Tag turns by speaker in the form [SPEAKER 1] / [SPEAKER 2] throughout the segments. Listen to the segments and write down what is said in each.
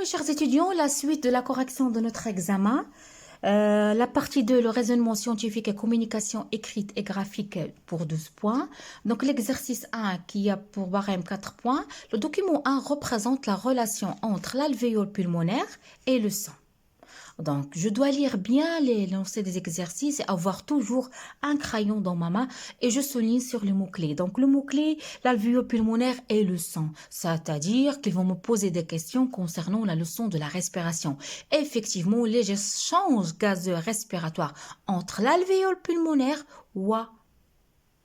[SPEAKER 1] mes chers étudiants, la suite de la correction de notre examen. La partie 2, le raisonnement scientifique et communication écrite et graphique pour 12 points. Donc l'exercice 1 qui a pour barème 4 points. Le document 1 représente la relation entre l'alvéole pulmonaire et le sang. Donc, je dois lire bien les lancers des exercices et avoir toujours un crayon dans ma main et je souligne sur les mots-clés. Donc, le mot-clé, l'alvéole pulmonaire et le sang. C'est-à-dire qu'ils vont me poser des questions concernant la leçon de la respiration. Effectivement, les échanges gazeux respiratoires entre l'alvéole pulmonaire ou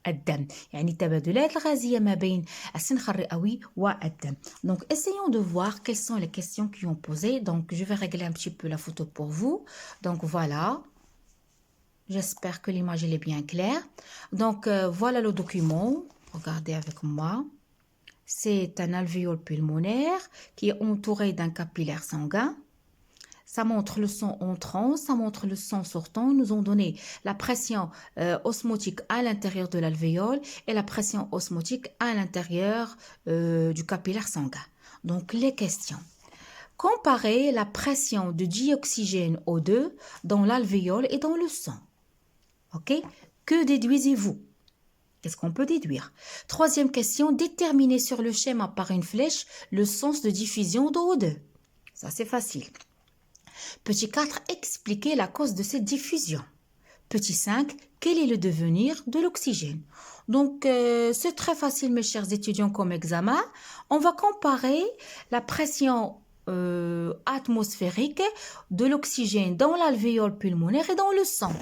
[SPEAKER 1] الدم يعني تبادلات الغازية ما بين السنخ الرئوي والدم. Donc essayons de voir quelles sont les questions qui ont posé. Donc je vais régler un petit peu la photo pour vous. Donc voilà. J'espère que l'image est bien claire. Donc voilà le document. Regardez avec moi. C'est un alvéole pulmonaire qui est entouré d'un capillaire sanguin. Ça montre le sang entrant, ça montre le sang sortant. Ils nous ont donné la pression osmotique à l'intérieur de l'alvéole et la pression osmotique à l'intérieur du capillaire sanguin. Donc, les questions. Comparez la pression de dioxygène O2 dans l'alvéole et dans le sang. OK? Que déduisez-vous? Qu'est-ce qu'on peut déduire? Troisième question. Déterminez sur le schéma par une flèche le sens de diffusion de O2. Ça, c'est facile. Petit 4, expliquez la cause de cette diffusion. Petit 5, quel est le devenir de l'oxygène? Donc, c'est très facile, mes chers étudiants, comme examen. On va comparer la pression atmosphérique de l'oxygène dans l'alvéole pulmonaire et dans le sang.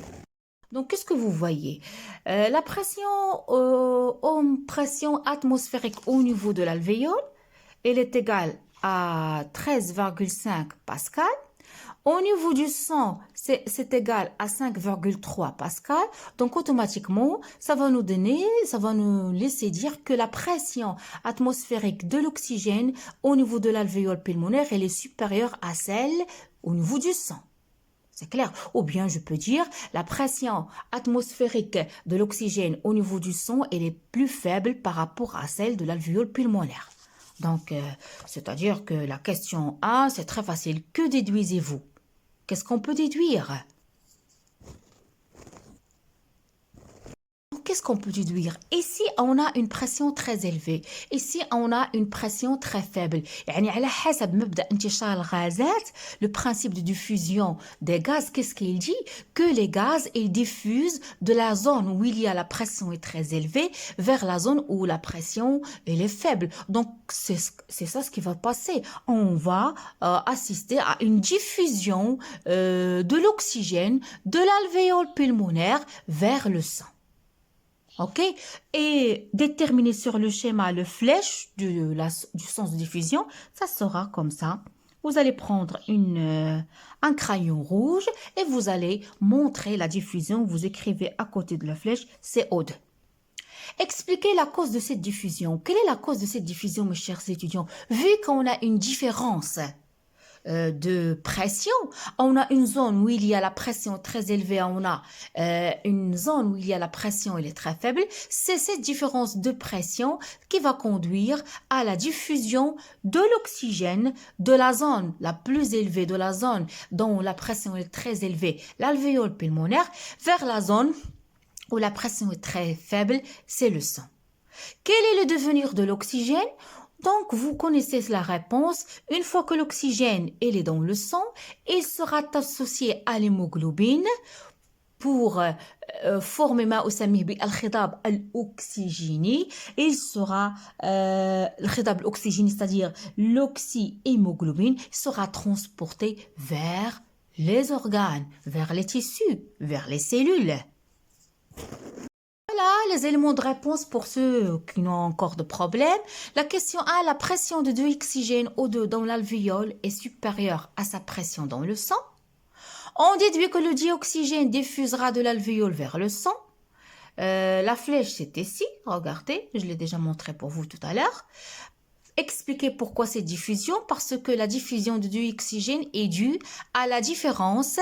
[SPEAKER 1] Donc, qu'est-ce que vous voyez? La pression atmosphérique au niveau de l'alvéole, elle est égale à 13,5 pascal. Au niveau du sang, c'est égal à 5,3 pascal. Donc, automatiquement, ça va nous laisser dire que la pression atmosphérique de l'oxygène au niveau de l'alvéole pulmonaire, elle est supérieure à celle au niveau du sang. C'est clair. Ou bien, je peux dire, la pression atmosphérique de l'oxygène au niveau du sang, elle est plus faible par rapport à celle de l'alvéole pulmonaire. Donc, c'est-à-dire que la question 1, c'est très facile. Que déduisez-vous? Qu'est-ce qu'on peut déduire? Qu'est-ce qu'on peut déduire? Ici, on a une pression très élevée. Ici, on a une pression très faible. يعني على حسب مبدأ انتشار الغازات, le principe de diffusion des gaz, qu'est-ce qu'il dit? Que les gaz, ils diffusent de la zone où il y a la pression est très élevée vers la zone où la pression elle est faible. Donc, c'est ça ce qui va passer. On va assister à une diffusion de l'oxygène de l'alvéole pulmonaire vers le sang. OK? Et déterminer sur le schéma le flèche du sens de diffusion, ça sera comme ça. Vous allez prendre un crayon rouge et vous allez montrer la diffusion. Vous écrivez à côté de la flèche CO2. Expliquez la cause de cette diffusion. Quelle est la cause de cette diffusion, mes chers étudiants? Vu qu'on a une différence de pression, on a une zone où il y a la pression très élevée, on a une zone où il y a la pression elle est très faible. C'est cette différence de pression qui va conduire à la diffusion de l'oxygène de la zone la plus élevée, de la zone dont la pression est très élevée, l'alvéole pulmonaire, vers la zone où la pression est très faible, c'est le sang. Quel est le devenir de l'oxygène? Donc, vous connaissez la réponse. Une fois que l'oxygène est dans le sang, il sera associé à l'hémoglobine pour former ما أسميه بالخطاب الأكسجيني. Il sera الخطاب الأكسجيني, c'est-à-dire l'oxyhémoglobine, sera transporté vers les organes, vers les tissus, vers les cellules. Voilà les éléments de réponse pour ceux qui ont encore de problèmes. La question 1, la pression de dioxygène O2 dans l'alvéole est supérieure à sa pression dans le sang. On déduit que le dioxygène diffusera de l'alvéole vers le sang. La flèche, c'est ici. Regardez, je l'ai déjà montré pour vous tout à l'heure. Expliquez pourquoi cette diffusion. Parce que la diffusion de dioxygène est due à la différence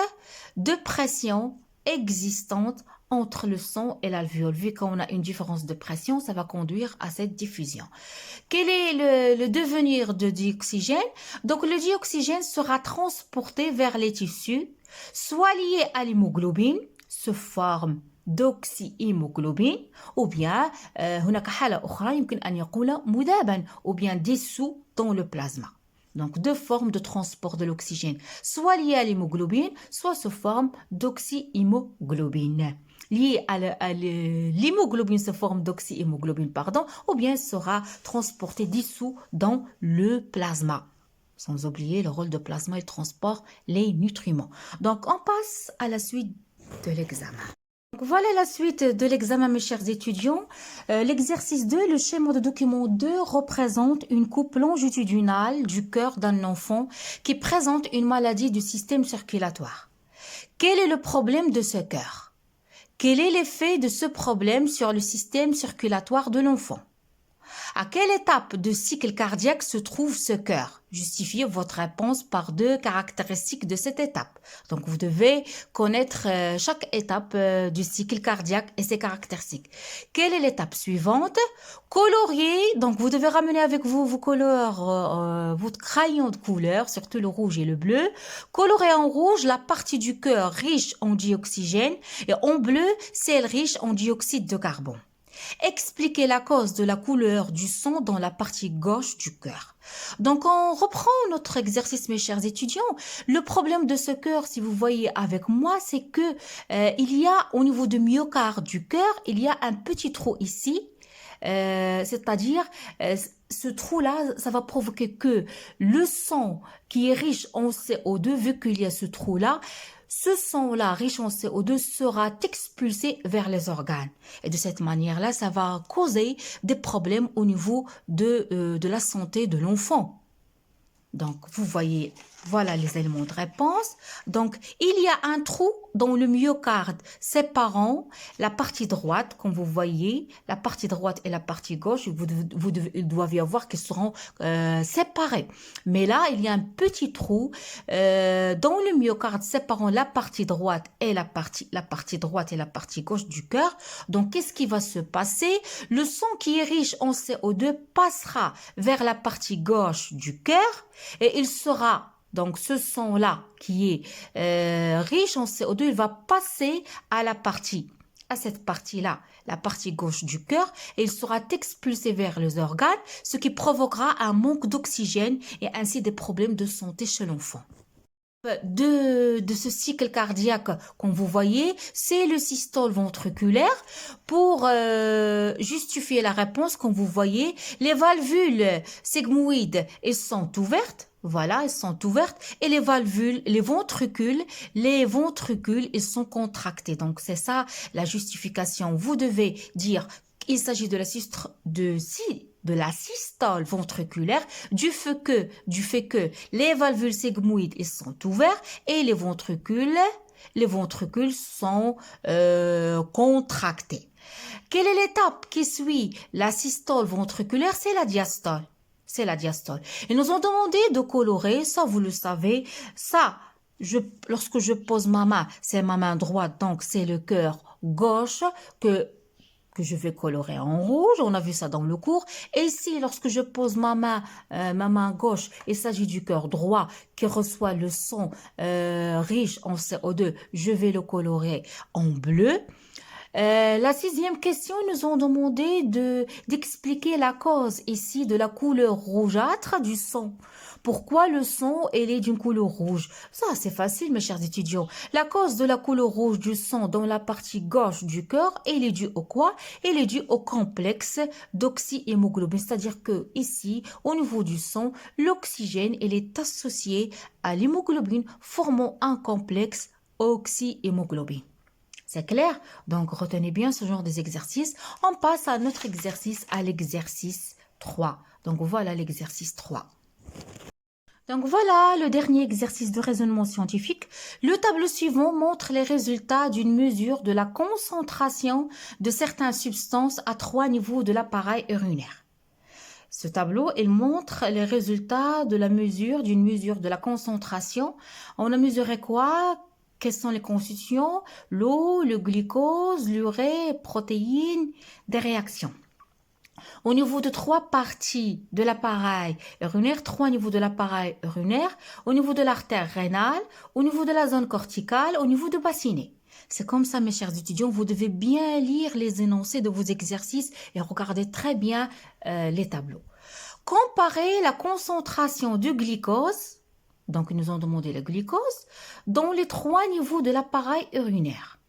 [SPEAKER 1] de pression existante entre le sang et l'alvéole. Vu qu'on a une différence de pression, ça va conduire à cette diffusion. Quel est le devenir de dioxygène? Donc, le dioxygène sera transporté vers les tissus, soit lié à l'hémoglobine, sous forme d'oxyhémoglobine, ou bien هناك حالة أخرى يمكن أن يقول مذابا ou bien dissous dans le plasma. Donc, deux formes de transport de l'oxygène, soit liées à l'hémoglobine, soit sous forme d'oxyhémoglobine. Lié à l'hémoglobine sous forme d'oxyhémoglobine, pardon, ou bien sera transporté dissous dans le plasma. Sans oublier le rôle de plasma, il transporte les nutriments. Donc, on passe à la suite de l'examen. Voilà la suite de l'examen, mes chers étudiants. L'exercice 2, le schéma de document 2 représente une coupe longitudinale du cœur d'un enfant qui présente une maladie du système circulatoire. Quel est le problème de ce cœur? Quel est l'effet de ce problème sur le système circulatoire de l'enfant? À quelle étape de cycle cardiaque se trouve ce cœur? Justifiez votre réponse par deux caractéristiques de cette étape. Donc, vous devez connaître chaque étape du cycle cardiaque et ses caractéristiques. Quelle est l'étape suivante? Colorier. Donc, vous devez ramener avec vous vos couleurs, votre crayon de couleur, surtout le rouge et le bleu. Colorer en rouge la partie du cœur riche en dioxygène et en bleu, celle riche en dioxyde de carbone. Expliquer la cause de la couleur du sang dans la partie gauche du cœur. Donc, on reprend notre exercice, mes chers étudiants. Le problème de ce cœur, si vous voyez avec moi, c'est que il y a au niveau du myocarde du cœur, il y a un petit trou ici. C'est-à-dire, ce trou-là, ça va provoquer que le sang qui est riche en CO2, vu qu'il y a ce trou-là, ce sang-là, riche en CO2, sera expulsé vers les organes. Et de cette manière-là, ça va causer des problèmes au niveau de la santé de l'enfant. Donc, vous voyez, voilà les éléments de réponse. Donc, il y a un trou dans le myocarde séparant la partie droite, comme vous voyez, la partie droite et la partie gauche, il doit y avoir qui seront séparés. Mais là, il y a un petit trou dans le myocarde séparant la partie droite et la partie droite et la partie gauche du cœur. Donc, qu'est-ce qui va se passer? Le sang qui est riche en CO2 passera vers la partie gauche du cœur et il sera donc ce sang-là qui est riche en CO2, il va passer à cette partie-là, la partie gauche du cœur, et il sera expulsé vers les organes, ce qui provoquera un manque d'oxygène et ainsi des problèmes de santé chez l'enfant. De ce cycle cardiaque qu'on vous voyez, c'est le systole ventriculaire. Pour justifier la réponse, comme vous voyez, les valvules sigmoïdes, elles sont ouvertes. Voilà, elles sont ouvertes. Et les valvules, les ventricules, ils sont contractés. Donc, c'est ça la justification. Vous devez dire qu'il s'agit de la systole ventriculaire du fait que les valvules sigmoïdes ils sont ouverts et les ventricules sont contractés. Quelle est l'étape qui suit la systole ventriculaire? C'est la diastole. C'est la diastole. Ils nous ont demandé de colorer, ça vous le savez, ça, lorsque je pose ma main, c'est ma main droite, donc c'est le cœur gauche que je vais colorer en rouge, on a vu ça dans le cours. Et ici, lorsque je pose ma main gauche, il s'agit du cœur droit qui reçoit le sang riche en CO2, je vais le colorer en bleu. La sixième question, ils nous ont demandé d'expliquer la cause ici de la couleur rougeâtre du sang. Pourquoi le sang est d'une couleur rouge? Ça, c'est facile, mes chers étudiants. La cause de la couleur rouge du sang dans la partie gauche du cœur, elle est due au quoi? Elle est due au complexe d'oxyhémoglobine. C'est-à-dire que ici, au niveau du sang, l'oxygène, elle est associé à l'hémoglobine, formant un complexe oxyhémoglobine. C'est clair? Donc, retenez bien ce genre d'exercice. On passe à notre exercice, à l'exercice 3. Donc, voilà l'exercice 3. Donc, voilà le dernier exercice de raisonnement scientifique. Le tableau suivant montre les résultats d'une mesure de la concentration de certaines substances à 3 niveaux de l'appareil urinaire. Ce tableau, il montre les résultats de la mesure, d'une mesure de la concentration. On a mesuré quoi? Quelles sont les constituants? L'eau, le glucose, l'urée, protéines, des réactions. Au niveau de 3 parties de l'appareil urinaire, 3 niveaux de l'appareil urinaire, au niveau de l'artère rénale, au niveau de la zone corticale, au niveau du bassinet. C'est comme ça, mes chers étudiants, vous devez bien lire les énoncés de vos exercices et regarder très bien les tableaux. Comparez la concentration du glucose, donc ils nous ont demandé le glucose, dans les 3 niveaux de l'appareil urinaire.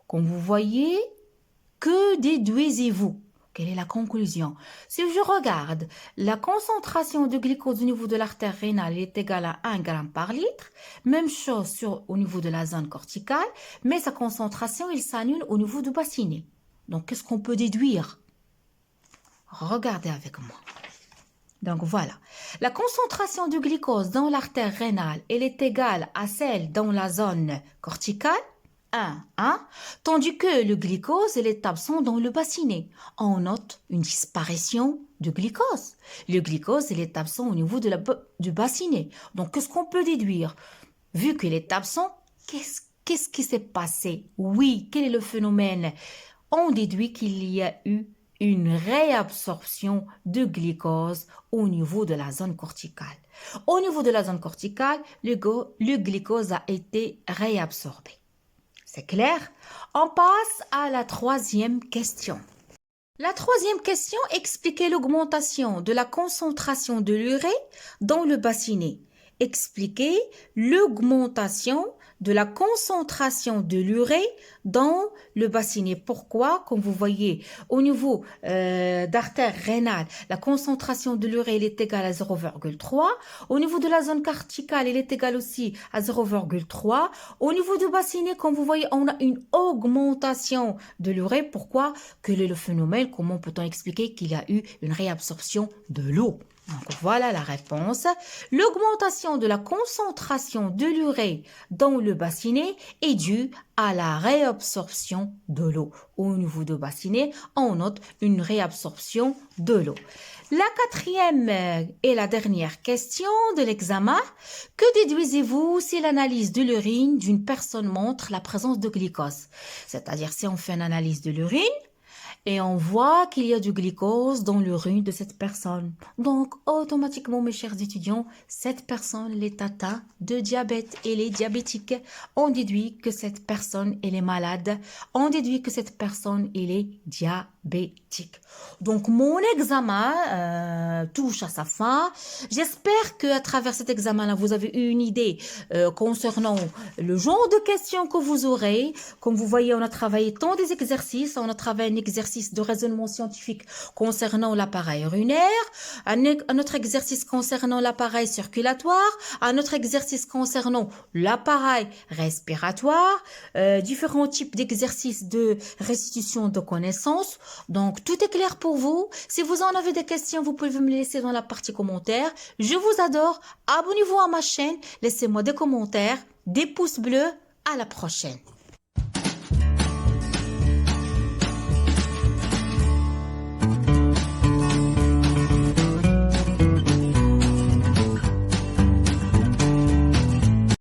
[SPEAKER 1] Comme vous voyez, que déduisez-vous? Quelle est la conclusion? Si je regarde, la concentration de glucose au niveau de l'artère rénale est égale à 1 g par litre. Même chose au niveau de la zone corticale, mais sa concentration, il s'annule au niveau du bassinet. Donc, qu'est-ce qu'on peut déduire? Regardez avec moi. Donc, voilà. La concentration du glucose dans l'artère rénale, elle est égale à celle dans la zone corticale. 1, tandis que le glucose est absent dans le bassinet. On note une disparition du glucose. Le glucose est absent au niveau du bassinet. Donc, qu'est-ce qu'on peut déduire? Vu qu'il est absent, qu'est-ce qui s'est passé? Oui, quel est le phénomène? On déduit qu'il y a eu une réabsorption de glucose au niveau de la zone corticale. Au niveau de la zone corticale, le glucose a été réabsorbé. C'est clair? On passe à la 3e question. La 3e question, expliquez l'augmentation de la concentration de l'urée dans le bassinet. Expliquez l'augmentation de la concentration de l'urée dans le bassinet. Pourquoi? Comme vous voyez, au niveau d'artère rénale, la concentration de l'urée est égale à 0,3. Au niveau de la zone corticale, elle est égale aussi à 0,3. Au niveau du bassinet, comme vous voyez, on a une augmentation de l'urée. Pourquoi? Quel est le phénomène? Comment peut-on expliquer qu'il y a eu une réabsorption de l'eau? Donc voilà la réponse. L'augmentation de la concentration de l'urée dans le bassinet est due à la réabsorption de l'eau. Au niveau du bassinet, on note une réabsorption de l'eau. La 4e et la dernière question de l'examen. Que déduisez-vous si l'analyse de l'urine d'une personne montre la présence de glucose? C'est-à-dire si on fait une analyse de l'urine, et on voit qu'il y a du glucose dans l'urine de cette personne. Donc, automatiquement, mes chers étudiants, cette personne est atteinte de diabète. Elle est diabétique. On déduit que cette personne, elle est malade. On déduit que cette personne, elle est diabétique. Donc, mon examen touche à sa fin. J'espère qu'à travers cet examen-là, vous avez eu une idée concernant le genre de questions que vous aurez. Comme vous voyez, on a travaillé tant des exercices. On a travaillé un exercice de raisonnement scientifique concernant l'appareil urinaire, un autre exercice concernant l'appareil circulatoire, un autre exercice concernant l'appareil respiratoire, différents types d'exercices de restitution de connaissances. Donc, tout est clair pour vous. Si vous en avez des questions, vous pouvez me les laisser dans la partie commentaires. Je vous adore. Abonnez-vous à ma chaîne. Laissez-moi des commentaires, des pouces bleus. À la prochaine.